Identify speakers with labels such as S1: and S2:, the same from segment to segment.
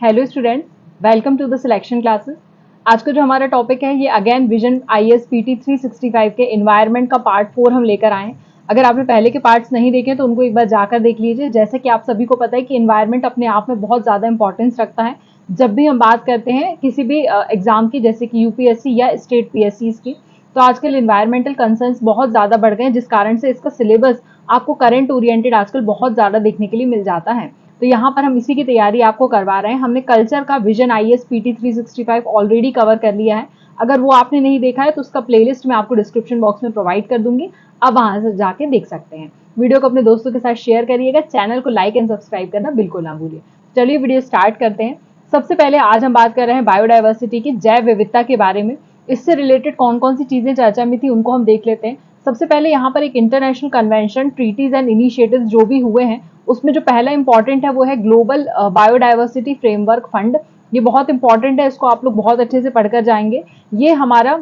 S1: Hello student, welcome to the selection classes. आज का जो हमारा टॉपिक है ये अगेन विजन ISPT 365 के इन्वायरमेंट का पार्ट 4 हम लेकर आए हैं। अगर आपने पहले के पार्ट्स नहीं देखे तो उनको एक बार जाकर देख लीजिए। जैसे कि आप सभी को पता है कि इन्वायरमेंट अपने आप में बहुत ज़्यादा इंपॉर्टेंस रखता है जब भी हम बात करते हैं किसी भी एग्जाम की, जैसे कि UPSC या स्टेट PSCs की। तो आजकल इन्वायरमेंटल कंसर्न्स बहुत ज़्यादा बढ़ गए हैं, जिस कारण से इसका सिलेबस आपको करंट ओरिएंटेड आजकल बहुत ज़्यादा देखने के लिए मिल जाता है। तो यहाँ पर हम इसी की तैयारी आपको करवा रहे हैं। हमने कल्चर का विजन ISPT 365 ऑलरेडी कवर कर लिया है। अगर वो आपने नहीं देखा है तो उसका प्लेलिस्ट मैं आपको डिस्क्रिप्शन बॉक्स में प्रोवाइड कर दूंगी, आप वहां से जाके देख सकते हैं। वीडियो को अपने दोस्तों के साथ शेयर करिएगा, चैनल को लाइक एंड सब्सक्राइब करना बिल्कुल ना भूलिए। चलिए वीडियो स्टार्ट करते हैं। सबसे पहले आज हम बात कर रहे हैं बायोडाइवर्सिटी की, जैव विविधता के बारे में। इससे रिलेटेड कौन कौन सी चीजें चर्चा में थी उनको हम देख लेते हैं। सबसे पहले यहाँ पर एक international convention, treaties and initiatives जो भी हुए हैं, उसमें जो पहला इंपॉर्टेंट है वो है ग्लोबल बायोडाइवर्सिटी फ्रेमवर्क फंड। ये बहुत इंपॉर्टेंट है, इसको आप लोग बहुत अच्छे से पढ़कर जाएंगे। ये हमारा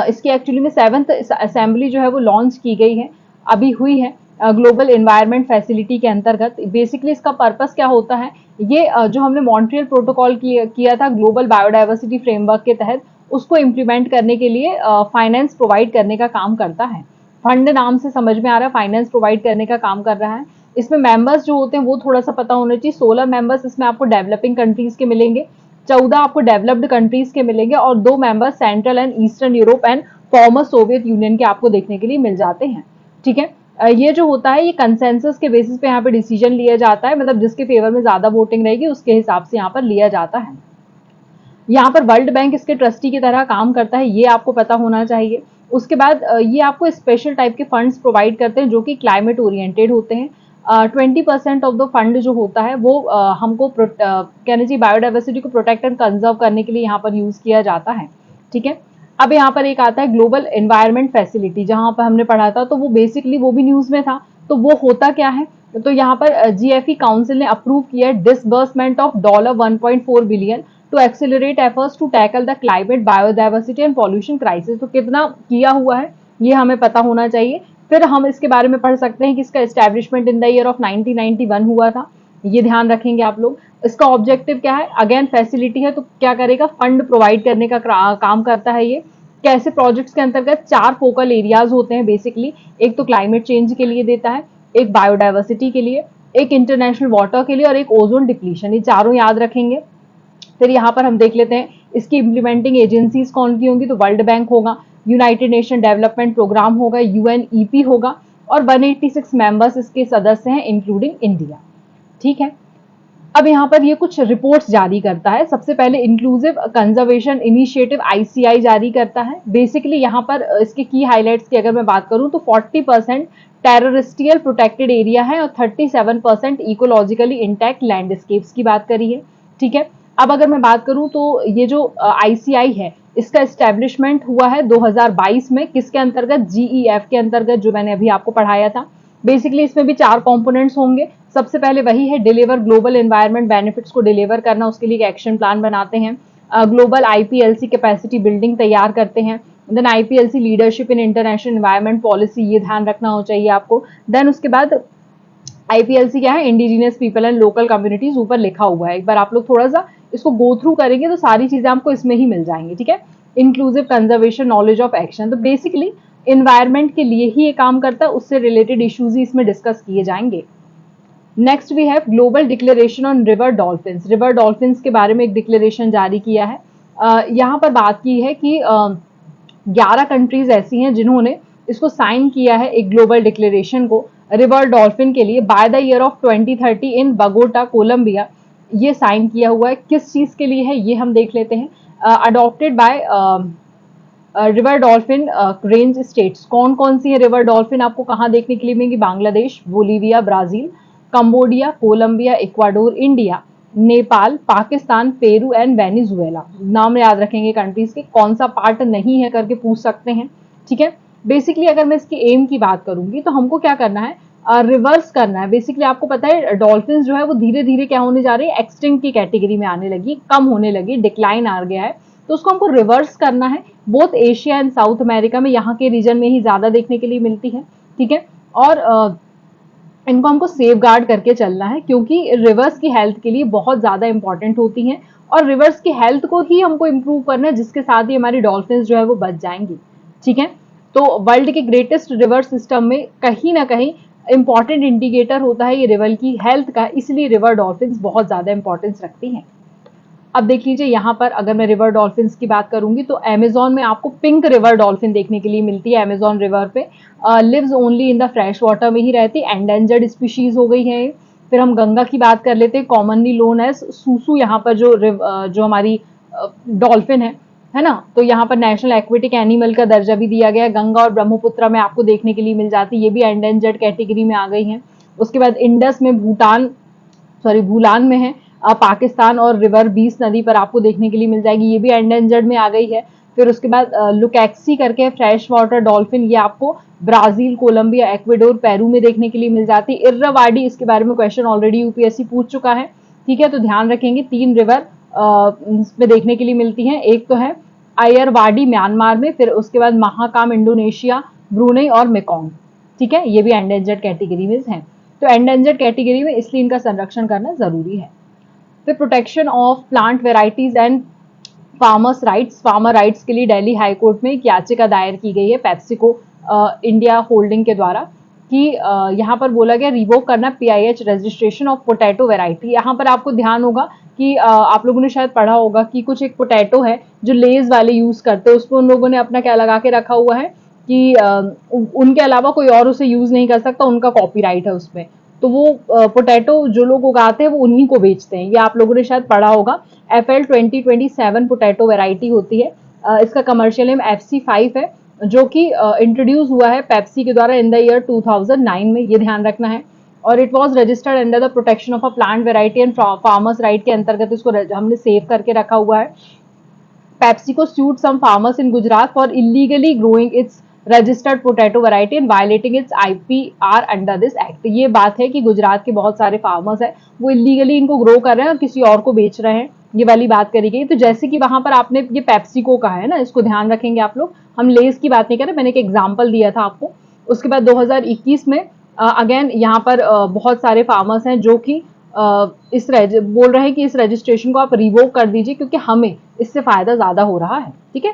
S1: इसकी एक्चुअली में 7th असेंबली जो है वो लॉन्च की गई है, अभी हुई है ग्लोबल एनवायरनमेंट फैसिलिटी के अंतर्गत। बेसिकली इसका पर्पस क्या होता है, ये जो हमने मॉन्ट्रियल प्रोटोकॉल किया था ग्लोबल बायोडाइवर्सिटी फ्रेमवर्क के तहत, उसको इम्प्लीमेंट करने के लिए फाइनेंस प्रोवाइड करने का काम करता है। फंड नाम से समझ में आ रहा है, फाइनेंस प्रोवाइड करने का काम कर रहा है। इसमें मेंबर्स जो होते हैं वो थोड़ा सा पता होना चाहिए। 16 मेंबर्स इसमें आपको डेवलपिंग कंट्रीज के मिलेंगे, 14 आपको डेवलप्ड कंट्रीज के मिलेंगे और 2 members central and eastern Europe and former Soviet union के आपको देखने के लिए मिल जाते हैं। ठीक है, ये जो होता है ये कंसेंसस के बेसिस पे यहाँ पे डिसीजन लिया जाता है, मतलब जिसके फेवर में ज्यादा वोटिंग रहेगी उसके हिसाब से यहाँ पर लिया जाता है। यहाँ पर वर्ल्ड बैंक इसके ट्रस्टी की तरह काम करता है, ये आपको पता होना चाहिए। उसके बाद ये आपको स्पेशल टाइप के फंड्स प्रोवाइड करते हैं जो कि क्लाइमेट ओरिएंटेड होते हैं। 20% ऑफ द फंड जो होता है वो हमको कहना चाहिए बायोडाइवर्सिटी को प्रोटेक्ट एंड कंजर्व करने के लिए यहाँ पर यूज किया जाता है। ठीक है, अब यहाँ पर एक आता है ग्लोबल एनवायरनमेंट फैसिलिटी, जहां पर हमने पढ़ा था तो वो बेसिकली वो भी न्यूज में था। तो वो होता क्या है, तो यहाँ पर GFE काउंसिल ने अप्रूव किया disbursement of $1.4 billion to accelerate efforts to tackle the climate, biodiversity and pollution crisis. तो कितना किया हुआ है ये हमें पता होना चाहिए। फिर हम इसके बारे में पढ़ सकते हैं कि इसका establishment in the year of 1991 हुआ था, ये ध्यान रखेंगे आप लोग। इसका ऑब्जेक्टिव क्या है, अगेन फैसिलिटी है तो क्या करेगा, फंड प्रोवाइड करने का काम करता है ये। कैसे प्रोजेक्ट्स के अंतर्गत 4 फोकल एरियाज होते हैं बेसिकली। एक तो क्लाइमेट चेंज के लिए देता है, एक बायोडाइवर्सिटी के लिए, एक इंटरनेशनल वाटर के लिए और एक ओजोन डिप्लीशन। ये चारों याद रखेंगे। फिर यहाँ पर हम देख लेते हैं इसकी इम्प्लीमेंटिंग एजेंसीज कौन की होंगी, तो वर्ल्ड बैंक होगा, यूनाइटेड नेशन डेवलपमेंट प्रोग्राम होगा, UNEP होगा और 186 मेंबर्स इसके सदस्य हैं इंक्लूडिंग इंडिया। ठीक है, अब यहाँ पर ये कुछ रिपोर्ट्स जारी करता है। सबसे पहले इंक्लूसिव कंजर्वेशन इनिशिएटिव ICI जारी करता है। बेसिकली यहाँ पर इसके की हाईलाइट्स की अगर मैं बात करूँ तो 40% टेररिस्टियल प्रोटेक्टेड एरिया है और 37% इकोलॉजिकली इंटैक्ट लैंडस्केप्स की बात करी है। ठीक है, अब अगर मैं बात करूं तो ये जो ICI है इसका एस्टेब्लिशमेंट हुआ है 2022 में, किसके अंतर्गत, GEF के अंतर्गत, जो मैंने अभी आपको पढ़ाया था। बेसिकली इसमें भी 4 कंपोनेंट्स होंगे। सबसे पहले वही है डिलीवर ग्लोबल एनवायरनमेंट बेनिफिट्स को डिलीवर करना, उसके लिए एक एक्शन प्लान बनाते हैं। ग्लोबल IPLC कैपेसिटी बिल्डिंग तैयार करते हैं। Then IPLC leadership in international environment policy, ये ध्यान रखना हो चाहिए आपको। देन उसके बाद IPLC क्या है, indigenous people and local communities, ऊपर लिखा हुआ है। एक बार आप लोग थोड़ा सा इसको गो थ्रू करेंगे तो सारी चीजें आपको इसमें ही मिल जाएंगी। ठीक है, inclusive conservation, knowledge of action, तो बेसिकली इन्वायरमेंट के लिए ही ये काम करता है, उससे रिलेटेड इश्यूज ही इसमें डिस्कस किए जाएंगे। Next we have global declaration on river dolphins. River dolphins के बारे में एक डिक्लेरेशन जारी किया है। यहाँ पर बात की है कि 11 कंट्रीज ऐसी हैं जिन्होंने इसको साइन किया है, एक ग्लोबल डिक्लेरेशन को रिवर डॉल्फिन के लिए by the year of 2030 in Bogota, Colombia. ये साइन किया हुआ है, किस चीज के लिए है ये हम देख लेते हैं। Adopted by river dolphin range states, कौन कौन सी है रिवर डॉल्फिन आपको कहाँ देखने के लिए मिलेंगी, Bangladesh, Bolivia, Brazil, Cambodia, Colombia, Ecuador, India, Nepal, Pakistan, Peru and Venezuela. नाम याद रखेंगे कंट्रीज के, कौन सा पार्ट नहीं है करके पूछ सकते हैं। ठीक है, बेसिकली अगर मैं इसकी एम की बात करूंगी तो हमको क्या करना है, रिवर्स करना है। बेसिकली आपको पता है डॉल्फिन जो है वो धीरे धीरे क्या होने जा रही है, एक्सटिंक्ट की कैटेगरी में आने लगी, कम होने लगी, डिक्लाइन आ गया है। तो उसको हमको रिवर्स करना है। Both Asia and south America में, यहाँ के रीजन में ही ज्यादा देखने के लिए मिलती है। ठीक है, और इनको हमको सेफ गार्ड करके चलना है, क्योंकि रिवर्स की हेल्थ के लिए बहुत ज़्यादा इंपॉर्टेंट होती हैं, और रिवर्स की हेल्थ को ही हमको इम्प्रूव करना है, जिसके साथ ही हमारी डॉल्फिन्स जो है वो बच जाएंगी। ठीक है, तो वर्ल्ड के ग्रेटेस्ट रिवर सिस्टम में कहीं ना कहीं इंपॉर्टेंट इंडिकेटर होता है ये रिवर की हेल्थ का, इसलिए रिवर डॉल्फिन्स बहुत ज़्यादा इंपॉर्टेंस रखती हैं। अब देख लीजिए यहाँ पर अगर मैं रिवर डॉल्फिन्स की बात करूंगी तो अमेजोन में आपको पिंक रिवर डॉल्फिन देखने के लिए मिलती है। अमेजोन रिवर पे lives only in the fresh water में ही रहती, एंडेंजर्ड स्पीशीज हो गई है। फिर हम गंगा की बात कर लेते हैं, कॉमनली नोन एज सूसू, यहाँ पर जो हमारी डॉल्फिन है ना, तो यहाँ पर नेशनल एक्वेटिक एनिमल का दर्जा भी दिया गया है। गंगा और ब्रह्मपुत्र में आपको देखने के लिए मिल जाती है, ये भी एंडेंजर्ड कैटेगरी में आ गई है। उसके बाद इंडस में भूटान में है, पाकिस्तान और रिवर बीस नदी पर आपको देखने के लिए मिल जाएगी, ये भी एंडेंजर्ड में आ गई है। फिर उसके बाद लुकैक्सी करके फ्रेश वाटर डॉल्फिन, ये आपको ब्राजील, कोलंबिया, इक्वाडोर, पेरू में देखने के लिए मिल जाती है। इर्रावाडी, इसके बारे में क्वेश्चन ऑलरेडी यूपीएससी पूछ चुका है। ठीक है, तो ध्यान रखेंगे 3 रिवर में देखने के लिए मिलती हैं। एक तो है आयरवाडी म्यांमार में, फिर उसके बाद महाकाम इंडोनेशिया, ब्रुनेई और मेकोंग। ठीक है, ये भी एंडेंजर्ड कैटेगरी में है। तो एंडेंजर्ड कैटेगरी में इसलिए इनका संरक्षण करना जरूरी है। फिर protection of plant varieties and farmers rights, farmer rights के लिए दिल्ली हाई कोर्ट में एक याचिका दायर की गई है पेप्सिको इंडिया होल्डिंग के द्वारा, कि यहाँ पर बोला गया रिवोक करना PIH registration of potato variety. यहाँ पर आपको ध्यान होगा कि आप लोगों ने शायद पढ़ा होगा कि कुछ एक पोटैटो है जो लेज वाले यूज करते हैं, उसमें उन लोगों ने अपना क्या लगा के रखा हुआ है कि उनके अलावा कोई और उसे यूज नहीं कर सकता, उनका कॉपीराइट है उसमें। तो वो पोटैटो जो लोग उगाते हैं वो उन्हीं को बेचते हैं, ये आप लोगों ने शायद पढ़ा होगा। FL 2027 पोटैटो वेराइटी होती है, इसका कमर्शियल नेम FC5 है, जो कि इंट्रोड्यूस हुआ है पेप्सी के द्वारा इन द ईयर 2009 में, ये ध्यान रखना है। और it was registered under the protection of a plant variety and farmers right के अंतर्गत इसको हमने सेव करके रखा हुआ है। PepsiCo sued some farmers in Gujarat for illegally growing its registered potato variety and violating its IPR under this act। ये बात है कि गुजरात के बहुत सारे फार्मर्स हैं वो इलीगली इनको ग्रो कर रहे हैं और किसी और को बेच रहे हैं, ये वाली बात करी गई। तो जैसे कि वहां पर आपने ये पेप्सिको कहा है ना, इसको ध्यान रखेंगे आप लोग, हम लेस की बात नहीं कर रहे, मैंने एक एग्जाम्पल दिया था आपको। उसके बाद 2021 में अगेन यहाँ पर बहुत सारे फार्मर्स हैं जो कि बोल रहे हैं कि इस रजिस्ट्रेशन को आप रिवोक कर दीजिए, क्योंकि हमें इससे फायदा ज्यादा हो रहा है। ठीक है,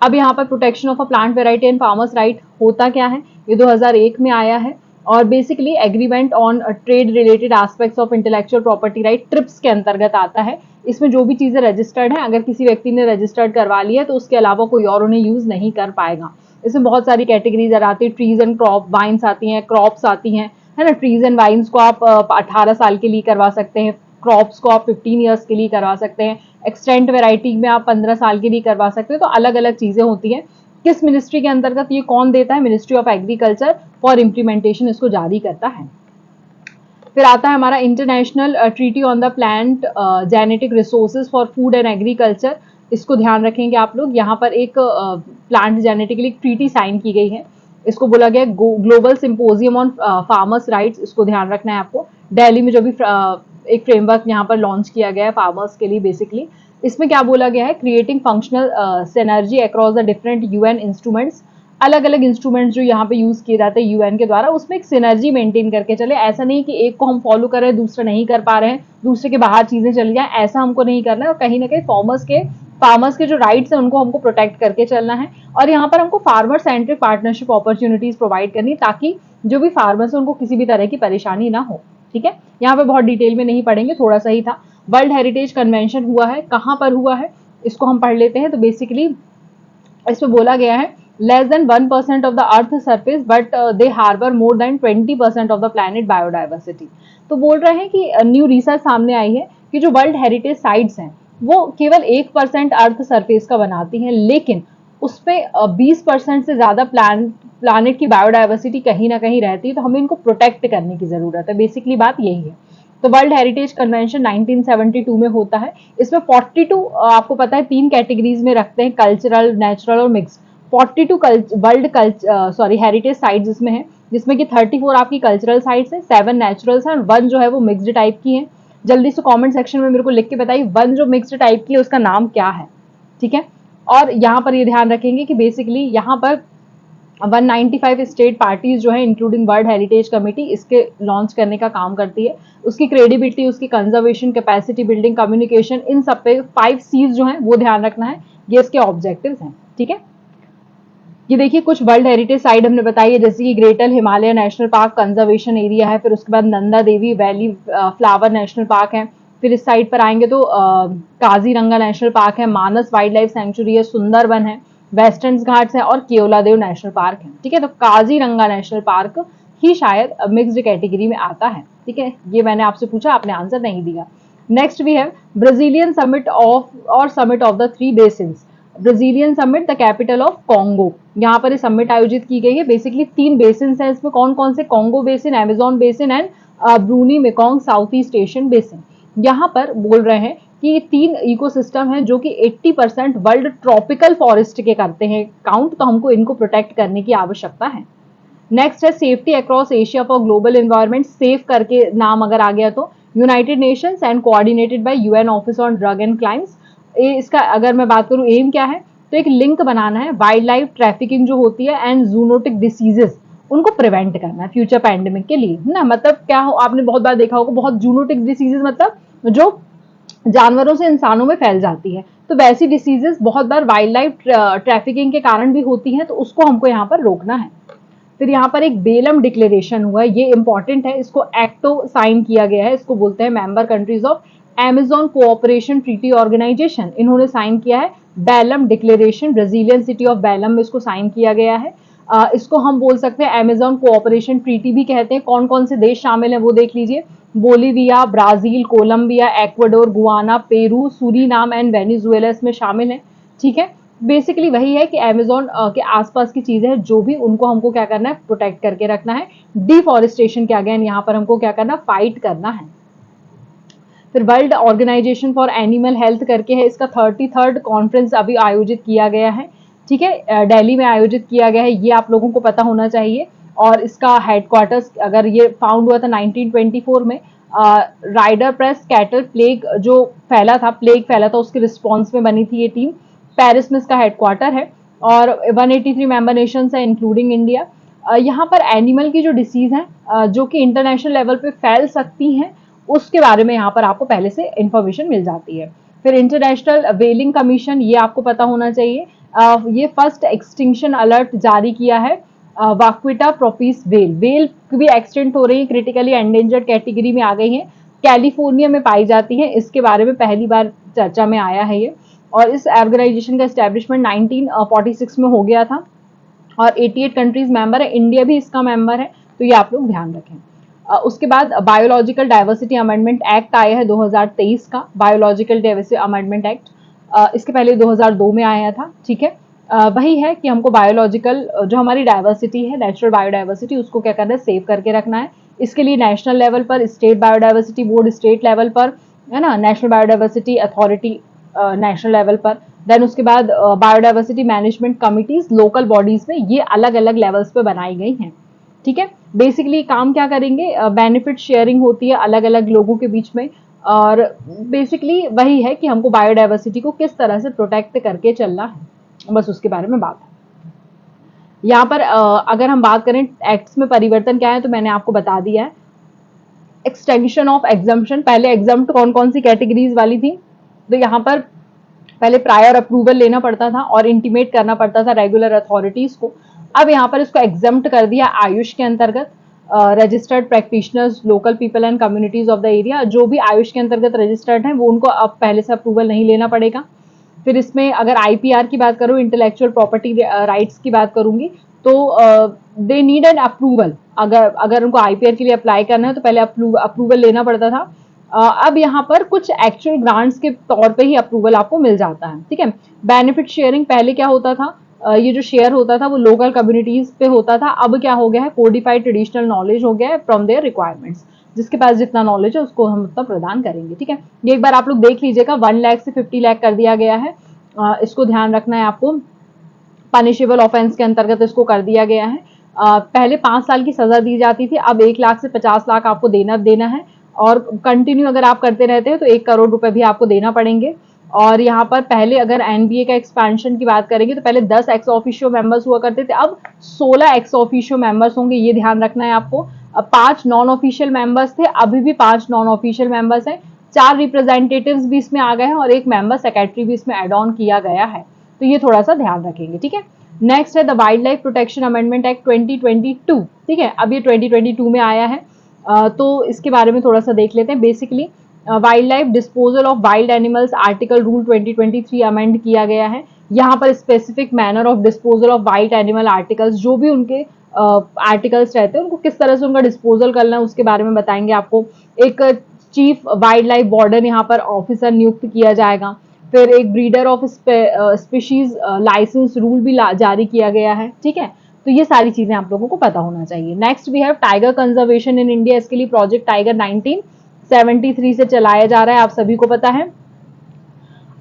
S1: अब यहाँ पर protection of a plant variety and farmers right होता क्या है, ये 2001 में आया है, और basically agreement on trade related aspects of intellectual property right, trips के अंतर्गत आता है। इसमें जो भी चीजें रजिस्टर्ड हैं, अगर किसी व्यक्ति ने रजिस्टर्ड करवा लिया है तो उसके अलावा कोई और उन्हें यूज नहीं कर पाएगा। इसमें बहुत सारी कैटेगरीज आती है, ट्रीज एंड क्रॉप, वाइन्स आती हैं, क्रॉप्स आती हैं, है ना। ट्रीज एंड वाइन्स को आप 18 साल के लिए करवा सकते हैं, क्रॉप्स को आप 15 ईयर्स के लिए करवा सकते हैं, एक्सटेंट वेराइटी में आप 15 साल के लिए करवा सकते हैं। तो अलग अलग चीजें होती हैं। किस मिनिस्ट्री के अंतर्गत ये कौन देता है, ministry of agriculture for implementation इसको जारी करता है। फिर आता है हमारा international treaty on the plant genetic resources for food and agriculture, इसको ध्यान रखेंगे आप लोग। यहाँ पर एक प्लांट जेनेटिकली ट्रीटी साइन की गई है, इसको बोला गया global symposium on farmers rights, इसको ध्यान रखना है आपको। दिल्ली में जो भी एक फ्रेमवर्क यहाँ पर लॉन्च किया गया है फार्मर्स के लिए, बेसिकली इसमें क्या बोला गया है, creating functional synergy across the different UN instruments, अलग अलग इंस्ट्रूमेंट्स जो यहाँ पे यूज किए जाते हैं यूएन के द्वारा, उसमें एक सिनर्जी मेंटेन करके चले। ऐसा नहीं कि एक को हम फॉलो कर रहे हैं दूसरा नहीं कर पा रहे हैं, दूसरे के बाहर चीजें चल जाए, ऐसा हमको नहीं करना है। और कहीं ना कहीं फार्मर्स के जो राइट्स हैं उनको हमको प्रोटेक्ट करके चलना है। और यहाँ पर हमको farmer centric partnership opportunities provide करनी, ताकि जो भी फार्मर्स है उनको किसी भी तरह की परेशानी ना हो। ठीक है, यहाँ पे बहुत डिटेल में नहीं पढ़ेंगे, थोड़ा सा ही था। वर्ल्ड हेरिटेज कन्वेंशन हुआ है, कहाँ पर हुआ है इसको हम पढ़ लेते हैं। तो बेसिकली इसमें बोला गया है less than 1% of the earth surface but they harbor more than 20% of the planet biodiversity। तो बोल रहे हैं कि न्यू रिसर्च सामने आई है कि जो वर्ल्ड हेरिटेज साइट्स हैं वो केवल 1% अर्थ सरफेस का बनाती हैं, लेकिन उसपे 20% से ज्यादा प्लानिट की बायोडाइवर्सिटी कहीं ना कहीं रहती है। तो हमें इनको प्रोटेक्ट करने की जरूरत है, बेसिकली बात यही है। तो वर्ल्ड हेरिटेज कन्वेंशन 1972 में होता है। इसमें 42 आपको पता है 3 कैटेगरीज में रखते हैं, कल्चरल, नेचुरल और मिक्स। 42 वर्ल्ड हेरिटेज साइट्स इसमें है, जिसमें कि 34 आपकी कल्चरल साइट्स है, 7 नेचुरल्स हैं और 1 जो है वो मिक्स्ड टाइप की है। जल्दी से कमेंट सेक्शन में मेरे को लिख के बताइए 1 जो मिक्स्ड टाइप की है उसका नाम क्या है। ठीक है, और यहाँ पर ये ध्यान रखेंगे कि बेसिकली यहाँ पर 195 स्टेट पार्टीज जो है इंक्लूडिंग वर्ल्ड हेरिटेज कमेटी इसके लॉन्च करने का काम करती है। उसकी क्रेडिबिलिटी, उसकी कंजर्वेशन, कैपेसिटी बिल्डिंग, कम्युनिकेशन, इन सब पे 5 C's जो है वो ध्यान रखना है, ये इसके ऑब्जेक्टिव्स हैं। ठीक है, ये देखिए कुछ वर्ल्ड हेरिटेज साइट हमने बताई है, जैसे कि greater Himalaya national park conservation area है, फिर उसके बाद Nanda Devi valley flower national park है, फिर इस साइड पर आएंगे तो काजीरंगा नेशनल पार्क है, मानस वाइल्ड लाइफ सेंचुरी है, सुंदरबन है, वेस्टर्न घाट्स है और केवलादेव नेशनल पार्क है। ठीक है, तो काजीरंगा नेशनल पार्क ही शायद मिक्स्ड कैटेगरी में आता है। ठीक है, ये मैंने आपसे पूछा, आपने आंसर नहीं दिया। नेक्स्ट वी है ब्राजीलियन समिट ऑफ और summit of the 3 basins. Brazilian summit the capital of Congo, यहाँ पर समिट आयोजित की गई है। बेसिकली 3 बेसिन है इसमें, कौन कौन से? Congo basin, Amazon basin and Bruny Mekong south east Asian basin. यहाँ पर बोल रहे हैं कि 3 इकोसिस्टम हैं जो कि 80% वर्ल्ड ट्रॉपिकल फॉरेस्ट के करते हैं काउंट, तो हमको इनको प्रोटेक्ट करने की आवश्यकता है। नेक्स्ट है safety across Asia for global environment, safe करके नाम अगर आ गया तो United Nations and coordinated by UN office on drug and crimes. इसका अगर मैं बात करूं एम क्या है, तो एक लिंक बनाना है वाइल्ड लाइफ ट्रैफिकिंग जो होती है एंड जूनोटिक डिसीजेस, उनको प्रिवेंट करना है फ्यूचर पैंडेमिक के लिए, है ना। मतलब क्या हो, आपने बहुत बार देखा होगा, बहुत जूनोटिक डिसीजेस मतलब जो जानवरों से इंसानों में फैल जाती है, तो वैसी डिसीजेस बहुत बार वाइल्ड लाइफ ट्रैफिकिंग के कारण भी होती हैं, तो उसको हमको यहाँ पर रोकना है। फिर यहाँ पर एक बेलम डिक्लेरेशन हुआ है, ये इंपॉर्टेंट है, इसको एक्टो साइन किया गया है, इसको बोलते हैं member countries of Amazon cooperation treaty organisation, इन्होंने साइन किया है Belem declaration, Brazilian city of Belem में इसको साइन किया गया है। इसको हम बोल सकते हैं अमेजोन कोऑपरेशन ट्रीटी भी कहते हैं। कौन कौन से देश शामिल हैं वो देख लीजिए, Bolivia, Brazil, Colombia, Ecuador, Guyana, Peru, Suriname and Venezuela इसमें शामिल है। ठीक है, बेसिकली वही है कि अमेजोन के आसपास की चीजें हैं जो भी, उनको हमको क्या करना है, प्रोटेक्ट करके रखना है। डिफॉरेस्टेशन के अगेन यहाँ पर हमको क्या करना, फाइट करना है। फिर world organisation for animal health करके है, इसका 33rd कॉन्फ्रेंस अभी आयोजित किया गया है। ठीक है, दिल्ली में आयोजित किया गया है, ये आप लोगों को पता होना चाहिए। और इसका हेडक्वार्टर्स, अगर ये फाउंड हुआ था 1924 में, राइडर प्रेस कैटल प्लेग जो फैला था, प्लेग फैला था, उसके रिस्पॉन्स में बनी थी ये टीम। पेरिस में इसका हेडक्वार्टर है और 183 मेंबर नेशंस है इंक्लूडिंग इंडिया। यहाँ पर एनिमल की जो डिसीज है जो कि इंटरनेशनल लेवल पे फैल सकती हैं, उसके बारे में यहाँ पर आपको पहले से इंफॉर्मेशन मिल जाती है। फिर इंटरनेशनल वेलिंग कमीशन, ये आपको पता होना चाहिए। ये फर्स्ट एक्सटिंक्शन अलर्ट जारी किया है वाक्विटा प्रोपीस वेल, वेल भी एक्सटेंट हो रही है, क्रिटिकली एंडेंजर्ड कैटेगरी में आ गई है, कैलिफोर्निया में पाई जाती है, इसके बारे में पहली बार चर्चा में आया है ये। और इस ऑर्गेनाइजेशन का एस्टेब्लिशमेंट 1946 में हो गया था और 88 कंट्रीज मेंबर है, इंडिया भी इसका मेंबर है, तो ये आप लोग ध्यान रखें। उसके बाद बायोलॉजिकल डाइवर्सिटी अमेंडमेंट एक्ट आया है 2023 का, बायोलॉजिकल डाइवर्सिटी अमेंडमेंट एक्ट, इसके पहले 2002 में आया था। ठीक है, वही है कि हमको बायोलॉजिकल जो हमारी डाइवर्सिटी है, नेचुरल बायोडाइवर्सिटी, उसको क्या करना है, सेव करके रखना है। इसके लिए नेशनल लेवल पर state biodiversity board state level पर, है ना, national biodiversity authority national level पर, देन उसके बाद biodiversity management committees local bodies में, ये अलग अलग लेवल्स पे बनाई गई हैं। ठीक है, बेसिकली काम क्या करेंगे, बेनिफिट शेयरिंग होती है अलग अलग लोगों के बीच में, और बेसिकली वही है कि हमको बायोडाइवर्सिटी को किस तरह से प्रोटेक्ट करके चलना है, बस उसके बारे में बात है। यहाँ पर अगर हम बात करें एक्ट्स में परिवर्तन क्या है, तो मैंने आपको बता दिया है। एक्सटेंशन ऑफ एग्जम्पशन, पहले एग्जम्प्ट कौन कौन सी कैटेगरीज वाली थी, तो यहाँ पर पहले प्रायर अप्रूवल लेना पड़ता था और इंटीमेट करना पड़ता था रेगुलर अथॉरिटीज को। अब यहाँ पर इसको एग्जम्प्ट कर दिया आयुष के अंतर्गत, registered practitioners, local people and communities of the area, जो भी आयुष के अंतर्गत रजिस्टर्ड हैं वो उनको अब पहले से अप्रूवल नहीं लेना पड़ेगा। फिर इसमें अगर आईपीआर की बात करूँ, इंटेलेक्चुअल प्रॉपर्टी राइट्स की बात करूंगी, तो दे नीड एन अप्रूवल, अगर उनको आईपीआर के लिए अप्लाई करना है तो पहले अप्रूवल लेना पड़ता था। अब यहाँ पर कुछ एक्चुअल ग्रांट्स के तौर पे ही अप्रूवल आपको मिल जाता है। ठीक है, बेनिफिट शेयरिंग, पहले क्या होता था, ये जो शेयर होता था वो लोकल कम्युनिटीज पे होता था, अब क्या हो गया है, कोडिफाइड ट्रेडिशनल नॉलेज हो गया है फ्रॉम देयर रिक्वायरमेंट्स, जिसके पास जितना नॉलेज है उसको हम उतना प्रदान करेंगे। ठीक है, ये एक बार आप लोग देख लीजिएगा, 1 लाख से 50 लाख कर दिया गया है, इसको ध्यान रखना है आपको, पनिशेबल ऑफेंस के अंतर्गत इसको कर दिया गया है। पहले 5 साल की सजा दी जाती थी, अब 1 लाख से 50 लाख आपको देना है, और कंटिन्यू अगर आप करते रहते हैं तो 1 करोड़ रुपए भी आपको देना पड़ेंगे। और यहाँ पर पहले अगर एनबीए का एक्सपेंशन की बात करेंगे तो पहले 10 एक्स ऑफिशियो मेंबर्स हुआ करते थे, अब 16 एक्स ऑफिशियो मेंबर्स होंगे, ये ध्यान रखना है आपको। अब 5 नॉन ऑफिशियल मेंबर्स थे, अभी भी 5 नॉन ऑफिशियल मेंबर्स हैं, 4 रिप्रेजेंटेटिव्स भी इसमें आ गए हैं और एक मेंबर सेक्रेटरी भी इसमें एड ऑन किया गया है, तो ये थोड़ा सा ध्यान रखेंगे, ठीक है। नेक्स्ट है the wild life protection amendment act 2022, ठीक है, अब ये 2022 में आया है। तो इसके बारे में थोड़ा सा देख लेते हैं। Basically wild life disposal of wild animals article rule 2023 amend किया गया है। यहाँ पर specific manner of disposal of wild animal articles, जो भी उनके आर्टिकल्स रहते हैं उनको किस तरह से उनका डिस्पोजल करना है उसके बारे में बताएंगे आपको। एक चीफ वाइल्ड लाइफ वार्डन यहाँ पर ऑफिसर नियुक्त किया जाएगा। फिर एक breeder of species licence rule भी जारी किया गया है, ठीक है। तो ये सारी चीजें आप लोगों को पता होना चाहिए। Next we have tiger conservation in India, इसके लिए प्रोजेक्ट टाइगर 1973 से चलाया जा रहा है, आप सभी को पता है।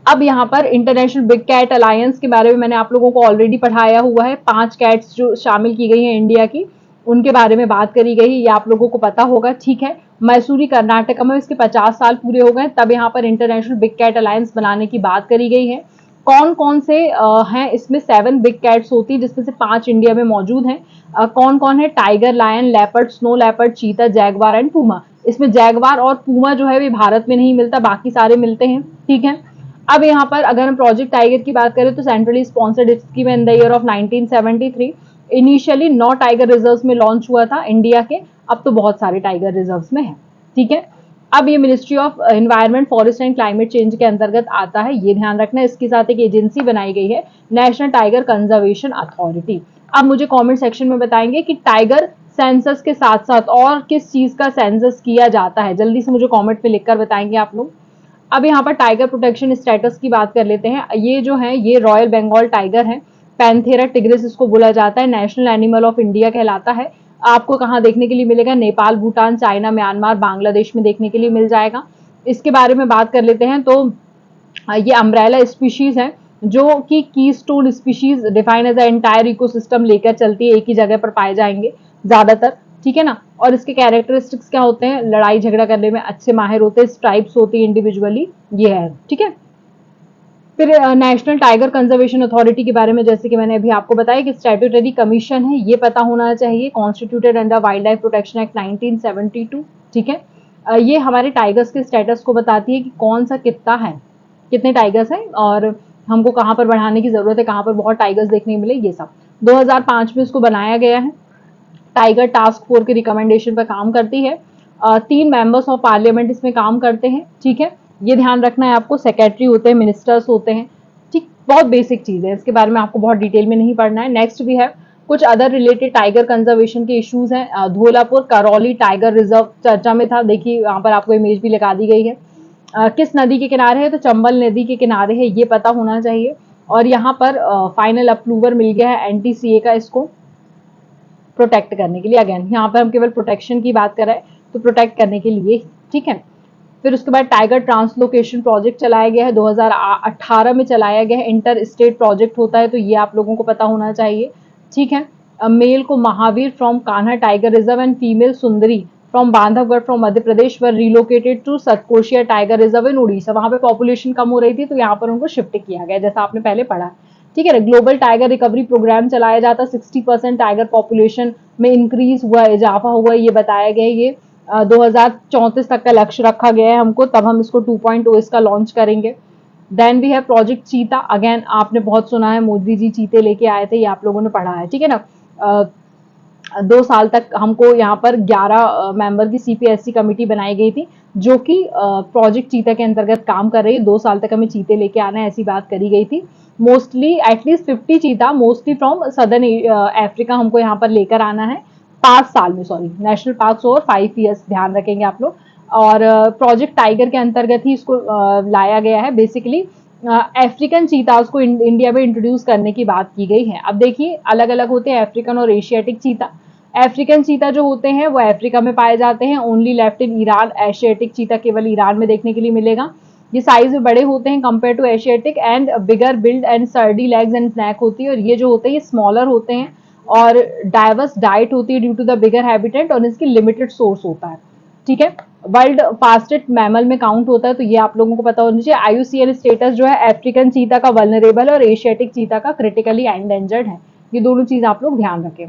S1: अब यहाँ पर इंटरनेशनल बिग कैट अलायंस के बारे में मैंने आप लोगों को ऑलरेडी पढ़ाया हुआ है। 5 कैट्स जो शामिल की गई हैं इंडिया की, उनके बारे में बात करी गई, ये आप लोगों को पता होगा, ठीक है। मैसूरी कर्नाटक में इसके 50 साल पूरे हो गए, तब यहाँ पर इंटरनेशनल बिग कैट अलायंस बनाने की बात करी गई है। कौन कौन से हैं इसमें? 7 बिग कैट्स होती है, जिसमें से 5 इंडिया में मौजूद हैं। कौन कौन है? Tiger, lion, leopard, snow leopard, cheetah, jaguar and puma. इसमें जैगवार और पूमा जो है वे भारत में नहीं मिलता, बाकी सारे मिलते हैं, ठीक है। अब यहाँ पर अगर हम प्रोजेक्ट टाइगर की बात करें तो centrally sponsored scheme in the year of 1973। Initially 9 tiger reserves में लॉन्च हुआ था इंडिया के, अब तो बहुत सारे टाइगर रिजर्व्स में है, ठीक है। अब ये ministry of environment, forest and climate change के अंतर्गत आता है, ये ध्यान रखना है। इसके साथ एक एजेंसी बनाई गई है, नेशनल टाइगर कंजर्वेशन अथॉरिटी। अब मुझे कमेंट सेक्शन में बताएंगे कि टाइगर सेंसस के साथ साथ और किस चीज का सेंसस किया जाता है, जल्दी से मुझे कमेंट में लिखकर बताएंगे आप लोग। अब यहाँ पर टाइगर प्रोटेक्शन स्टेटस की बात कर लेते हैं। ये जो है ये रॉयल बंगाल टाइगर है, पैंथेरा टिग्रिस इसको बोला जाता है, नेशनल एनिमल ऑफ इंडिया कहलाता है। आपको कहाँ देखने के लिए मिलेगा? नेपाल, भूटान, चाइना, म्यांमार, बांग्लादेश में देखने के लिए मिल जाएगा। इसके बारे में बात कर लेते हैं तो ये अम्ब्रेला स्पीशीज है, जो कि keystone species define as entire ecosystem लेकर चलती है, एक ही जगह पर पाए जाएंगे ज्यादातर, ठीक है ना। और इसके कैरेक्टरिस्टिक्स क्या होते हैं? लड़ाई झगड़ा करने में अच्छे माहिर होते हैं, स्ट्राइप्स होती है इंडिविजुअली, ये है, ठीक है। फिर नेशनल टाइगर कंजर्वेशन अथॉरिटी के बारे में जैसे कि मैंने अभी आपको बताया कि स्टैट्यूटरी कमीशन है, ये पता होना चाहिए, constituted under wild life protection act 1972, ठीक है। ये हमारे टाइगर्स के स्टेटस को बताती है कि कौन सा कितना है, कितने टाइगर्स हैं और हमको कहाँ पर बढ़ाने की जरूरत है, कहाँ पर बहुत टाइगर्स देखने मिले, ये सब 2005 में इसको बनाया गया है। टाइगर टास्क फोर्स के रिकमेंडेशन पर काम करती है। 3 मेंबर्स ऑफ पार्लियामेंट इसमें काम करते हैं, ठीक है। ये ध्यान रखना है आपको, सेक्रेटरी होते हैं, मिनिस्टर्स होते हैं, ठीक। बहुत बेसिक चीज है, इसके बारे में आपको बहुत डिटेल में नहीं पढ़ना है। नेक्स्ट भी है कुछ अदर रिलेटेड टाइगर कंजर्वेशन के इश्यूज हैं। धौलापुर करौली टाइगर रिजर्व चर्चा में था, देखिए यहाँ पर आपको इमेज भी लगा दी गई है। किस नदी के किनारे है? तो चंबल नदी के किनारे है, ये पता होना चाहिए। और यहाँ पर फाइनल अप्रूवल मिल गया है एनटीसीए का इसको प्रोटेक्ट करने के लिए। अगेन यहाँ पर हम केवल प्रोटेक्शन की बात कर रहे हैं, तो प्रोटेक्ट करने के लिए, ठीक है। फिर उसके बाद टाइगर ट्रांसलोकेशन प्रोजेक्ट चलाया गया है, 2018 में चलाया गया है, इंटर स्टेट प्रोजेक्ट होता है, तो ये आप लोगों को पता होना चाहिए, ठीक है। मेल को Mahavir from Kanha tiger reserve and female Sundari from Bandhavgarh from Madhya Pradesh were relocated to Satkosia tiger reserve in Orissa. वहां पे पॉपुलेशन कम हो रही थी तो यहाँ पर उनको शिफ्ट किया गया, जैसा आपने पहले पढ़ा, ठीक है। ग्लोबल टाइगर रिकवरी प्रोग्राम चलाया जाता, 60% टाइगर पॉपुलेशन में इंक्रीज हुआ, इजाफा हुआ, ये बताया गया। ये 2034 तक का लक्ष्य रखा गया है हमको, तब हम इसको 2.0 इसका लॉन्च करेंगे। देन भी है प्रोजेक्ट चीता, अगेन आपने बहुत सुना है, मोदी जी चीते लेके आए थे, ये आप लोगों ने पढ़ा है, ठीक है ना। 2 साल तक हमको यहाँ पर 11 मेंबर की सीपीएससी कमेटी बनाई गई थी, जो कि प्रोजेक्ट चीता के अंतर्गत काम कर रही है। 2 साल तक हमें चीते लेके आना है, ऐसी बात करी गई थी। मोस्टली एटलीस्ट 50 चीता, मोस्टली फ्रॉम सदर्न अफ्रीका हमको यहाँ पर लेकर आना है 5 साल में, sorry, national park over 5 years, ध्यान रखेंगे आप लोग। और प्रोजेक्ट टाइगर के अंतर्गत ही इसको लाया गया है। बेसिकली अफ्रीकन चीताज को इंडिया में इंट्रोड्यूस करने की बात की गई है। अब देखिए अलग अलग होते हैं अफ्रीकन और एशियाटिक चीता। अफ्रीकन चीता जो होते हैं वो अफ्रीका में पाए जाते हैं, only left in Iran. Asiatic cheetah केवल ईरान में देखने के लिए मिलेगा। ये साइज में बड़े होते हैं compare to Asiatic and bigger build and sturdy legs and neck होती है। और ये जो होते हैं ये स्मॉलर होते हैं और डाइवर्स डाइट होती है due to the bigger habitat, और इसकी लिमिटेड सोर्स होता है, ठीक है। वर्ल्ड फास्टेस्ट मैमल में काउंट होता है, तो ये आप लोगों को पता होना चाहिए। IUCN स्टेटस जो है अफ्रीकन चीता का वल्नरेबल और एशियाटिक चीता का क्रिटिकली एंडेंजर्ड है। ये दोनों चीज आप लोग ध्यान रखें।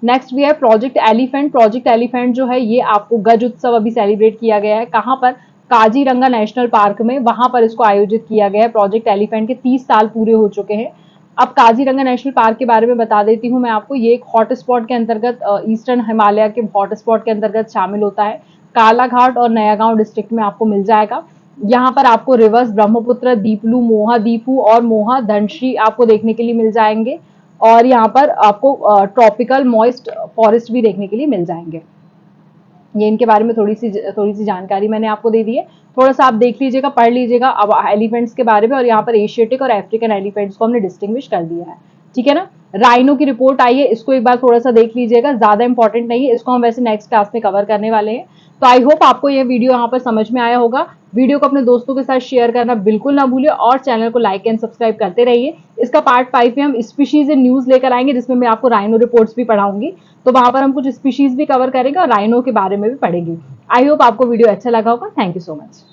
S1: नेक्स्ट भी है प्रोजेक्ट एलिफेंट। प्रोजेक्ट एलिफेंट जो है ये आपको गज उत्सव अभी सेलिब्रेट किया गया है। कहाँ पर? काजीरंगा नेशनल पार्क में, वहां पर इसको आयोजित किया गया है। प्रोजेक्ट एलिफेंट के 30 साल पूरे हो चुके हैं। अब काजीरंगा नेशनल पार्क के बारे में बता देती हूँ मैं आपको। ये एक हॉट स्पॉट के अंतर्गत, ईस्टर्न हिमालय के हॉट स्पॉट के अंतर्गत शामिल होता है। कालाघाट और नयागांव डिस्ट्रिक्ट में आपको मिल जाएगा। यहाँ पर आपको रिवर्स ब्रह्मपुत्र, दीपलू, मोहा दीपू और मोहा धनश्री आपको देखने के लिए मिल जाएंगे। और यहाँ पर आपको ट्रॉपिकल मॉइस्ट फॉरेस्ट भी देखने के लिए मिल जाएंगे। ये इनके बारे में थोड़ी सी जानकारी मैंने आपको दे दी है। थोड़ा सा आप देख लीजिएगा, पढ़ लीजिएगा अब एलिफेंट्स के बारे में। और यहाँ पर एशियाटिक और अफ्रीकन एलिफेंट्स को हमने डिस्टिंग्विश कर दिया है, ठीक है ना। राइनो की रिपोर्ट आई है, इसको एक बार थोड़ा सा देख लीजिएगा, ज्यादा इंपॉर्टेंट नहीं है, इसको हम वैसे नेक्स्ट क्लास में कवर करने वाले हैं। तो आई होप आपको ये वीडियो यहाँ पर समझ में आया होगा। वीडियो को अपने दोस्तों के साथ शेयर करना बिल्कुल ना भूलिए और चैनल को लाइक एंड सब्सक्राइब करते रहिए। इसका पार्ट 5 में हम स्पीशीज इन न्यूज लेकर आएंगे, जिसमें मैं आपको राइनो रिपोर्ट्स भी पढ़ाऊंगी। तो वहां पर हम कुछ स्पीशीज भी कवर करेंगे और राइनो के बारे में भी पढ़ेंगे। आई होप आपको वीडियो अच्छा लगा होगा। Thank you so much.